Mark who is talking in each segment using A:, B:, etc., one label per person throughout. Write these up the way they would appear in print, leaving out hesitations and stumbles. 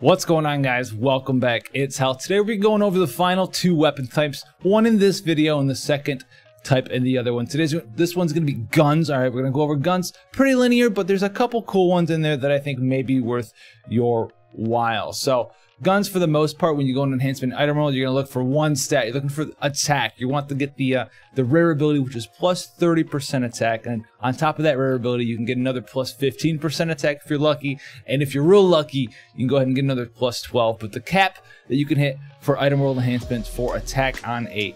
A: What's going on, guys? Welcome back. It's Hal. Today we're going over the final two weapon types, one in this video and the second type in the other one. This one's going to be guns. All right, we're going to go over guns. Pretty linear, but there's a couple cool ones in there that I think may be worth your while. So guns, for the most part, when you go into enhancement item roll, you're going to look for one stat. You're looking for attack. You want to get the rare ability, which is plus 30% attack, and on top of that rare ability, you can get another plus 15% attack if you're lucky, and if you're real lucky, you can go ahead and get another plus 12. But the cap that you can hit for item roll enhancements for attack on a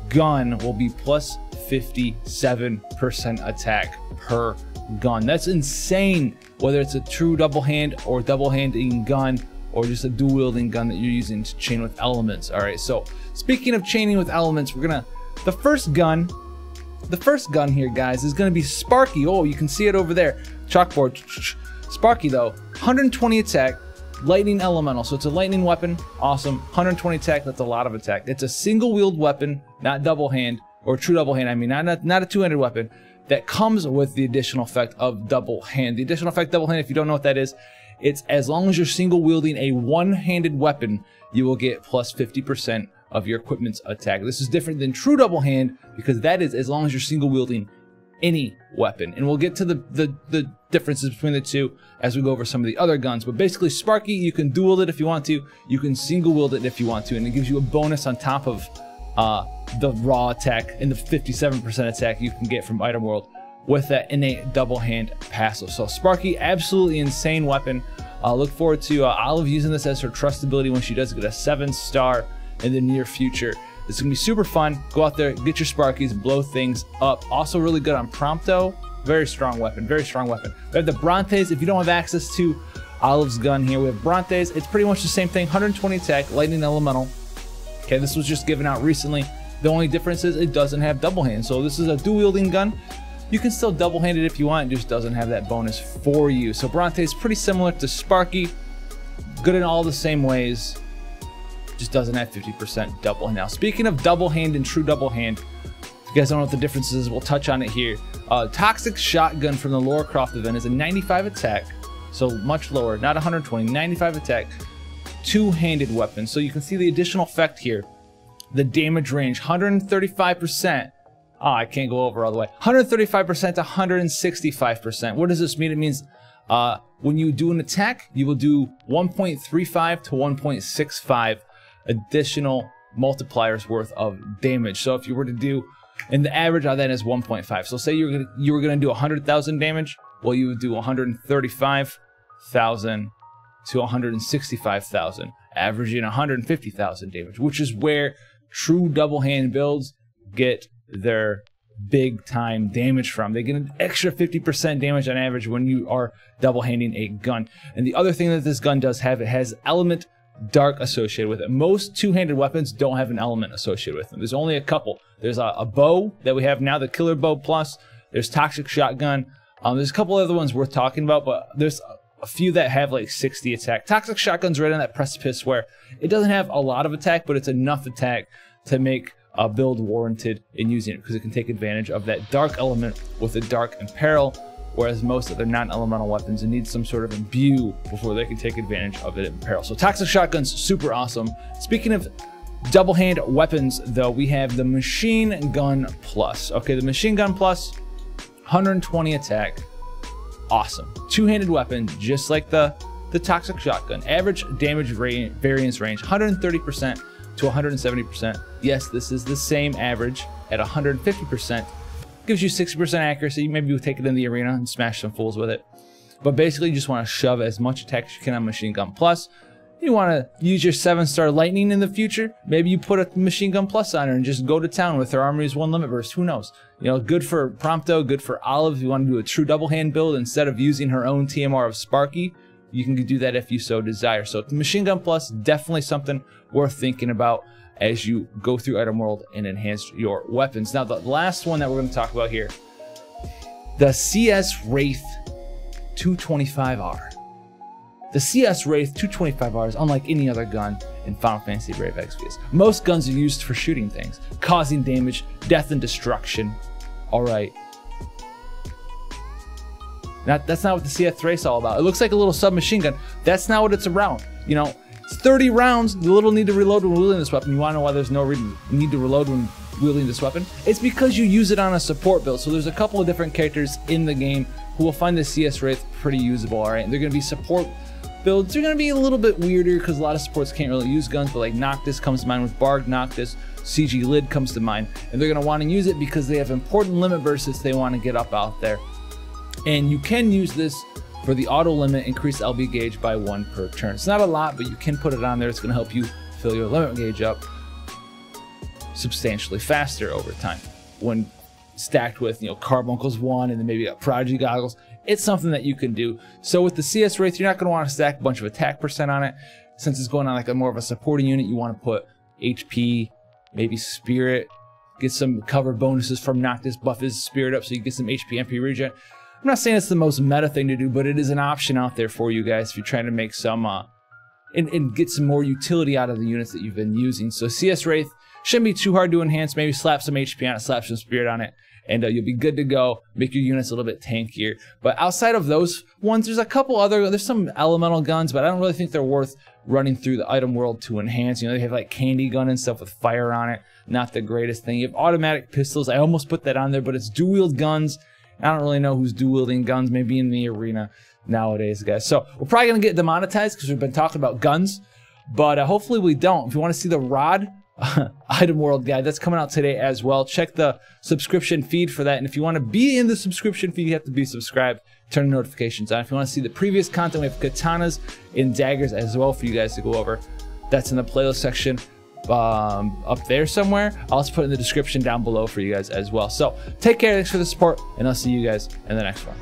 A: gun will be plus 57% attack per gun. That's insane, whether it's a true double hand or double-handing gun, or just a dual wielding gun that you're using to chain with elements. All right, so speaking of chaining with elements, the first gun here, guys, is gonna be Sparky. Oh, you can see it over there, chalkboard. Sparky, though, 120 attack, lightning elemental, so it's a lightning weapon. Awesome. 120 attack, that's a lot of attack. It's a single wield weapon, not double hand, or true double hand, I mean, not a two-handed weapon, that comes with the additional effect of double hand. The additional effect double hand, if you don't know what that is, it's as long as you're single wielding a one-handed weapon, you will get plus 50% of your equipment's attack. This is different than true double hand, because that is as long as you're single wielding any weapon. And we'll get to the differences between the two as we go over some of the other guns. But basically, Sparky, you can dual wield it if you want to, you can single wield it if you want to, and it gives you a bonus on top of the raw attack and the 57% attack you can get from item world with that innate double hand passive. So Sparky, absolutely insane weapon. Look forward to Olive using this as her trust ability when she does get a 7-star in the near future. It's gonna be super fun. Go out there, get your Sparkies, blow things up. Also really good on Prompto. Very strong weapon, very strong weapon. We have the Brontes. If you don't have access to Olive's gun here, we have Brontes. It's pretty much the same thing, 120 attack, lightning elemental. Okay, this was just given out recently. The only difference is it doesn't have double hand. So this is a dual wielding gun. You can still double hand it if you want, it just doesn't have that bonus for you. So Bronte is pretty similar to Sparky, good in all the same ways, just doesn't have 50% double hand. Now, speaking of double hand and true double hand, if you guys don't know what the difference is, we'll touch on it here. Toxic Shotgun from the Lara Croft event is a 95 attack, so much lower, not 120, 95 attack, two-handed weapon. So you can see the additional effect here. The damage range, 135%. Oh, I can't go over all the way. 135% to 165%. What does this mean? It means when you do an attack, you will do 1.35 to 1.65 additional multipliers worth of damage. So if you were to do, and the average on that is 1.5. So say you were gonna do 100,000 damage, well, you would do 135,000 to 165,000, averaging 150,000 damage, which is where true double hand builds get their big time damage from. They get an extra 50% damage on average when you are double handing a gun. And the other thing that this gun does have, it has element dark associated with it. Most two-handed weapons don't have an element associated with them. There's only a couple. There's a bow that we have now, the Killer Bow Plus. There's Toxic Shotgun. There's a couple other ones worth talking about, but there's a few that have like 60 attack. Toxic Shotgun's right on that precipice where it doesn't have a lot of attack, but it's enough attack to make a build warranted in using it, because it can take advantage of that dark element with a dark imperil, whereas most other non-elemental weapons need some sort of imbue before they can take advantage of it in peril. So Toxic Shotgun's super awesome. Speaking of double hand weapons, though, we have the Machine Gun Plus. Okay, the Machine Gun Plus, 120 attack, awesome. Two-handed weapon, just like the Toxic Shotgun. Average damage variance range, 130% to 170%. Yes, this is the same average at 150%. Gives you 60% accuracy. Maybe you take it in the arena and smash some fools with it. But basically, you just want to shove as much attack as you can on Machine Gun Plus. You want to use your 7-star lightning in the future. Maybe you put a Machine Gun Plus on her and just go to town with her Armory's 1 limit burst. Who knows? You know, good for Prompto, good for Olive. If you want to do a true double hand build instead of using her own TMR of Sparky, you can do that if you so desire. So Machine Gun Plus, definitely something worth thinking about as you go through item world and enhance your weapons. Now, the last one that we're going to talk about here, the CS Wraith 225R. The CS Wraith 225R is unlike any other gun in Final Fantasy Brave Exvius. Most guns are used for shooting things, causing damage, death, and destruction. All right. That's not what the CS Wraith's all about. It looks like a little submachine gun. That's not what it's around. You know, it's 30 rounds. You little need to reload when wielding this weapon. You want to know why there's no need to reload when wielding this weapon? It's because you use it on a support build. So there's a couple of different characters in the game who will find the CS Wraith pretty usable, all right? And they're going to be support builds. They're going to be a little bit weirder because a lot of supports can't really use guns, but like Noctis comes to mind with Barg, Noctis, CG Lid comes to mind. And they're going to want to use it because they have important limit bursts they want to get up out there. And you can use this for the auto limit, increase LB gauge by 1 per turn. It's not a lot, but you can put it on there. It's going to help you fill your limit gauge up substantially faster over time when stacked with, you know, Carbuncles 1 and then maybe got Prodigy Goggles. It's something that you can do. So with the CS Wraith, you're not going to want to stack a bunch of attack percent on it. Since it's going on like a more of a supporting unit, you want to put HP, maybe Spirit, get some cover bonuses from Noctis, buff his Spirit up so you get some HP MP regen. I'm not saying it's the most meta thing to do, but it is an option out there for you guys if you're trying to make some and get some more utility out of the units that you've been using. So CS Wraith shouldn't be too hard to enhance. Maybe slap some HP on it, slap some Spirit on it, and you'll be good to go. Make your units a little bit tankier. But outside of those ones, there's a couple other, there's some elemental guns, but I don't really think they're worth running through the item world to enhance. You know, they have like Candy Gun and stuff with fire on it. Not the greatest thing. You have automatic pistols. I almost put that on there, but it's dual wield guns. I don't really know who's dual wielding guns, maybe in the arena nowadays, guys. So we're probably going to get demonetized because we've been talking about guns, but hopefully we don't. If you want to see the Rod item world guide, that's coming out today as well. Check the subscription feed for that. And if you want to be in the subscription feed, you have to be subscribed. Turn the notifications on. If you want to see the previous content, we have katanas and daggers as well for you guys to go over. That's in the playlist section. Up there somewhere. I'll also put it in the description down below for you guys as well. So take care, thanks for the support, and I'll see you guys in the next one.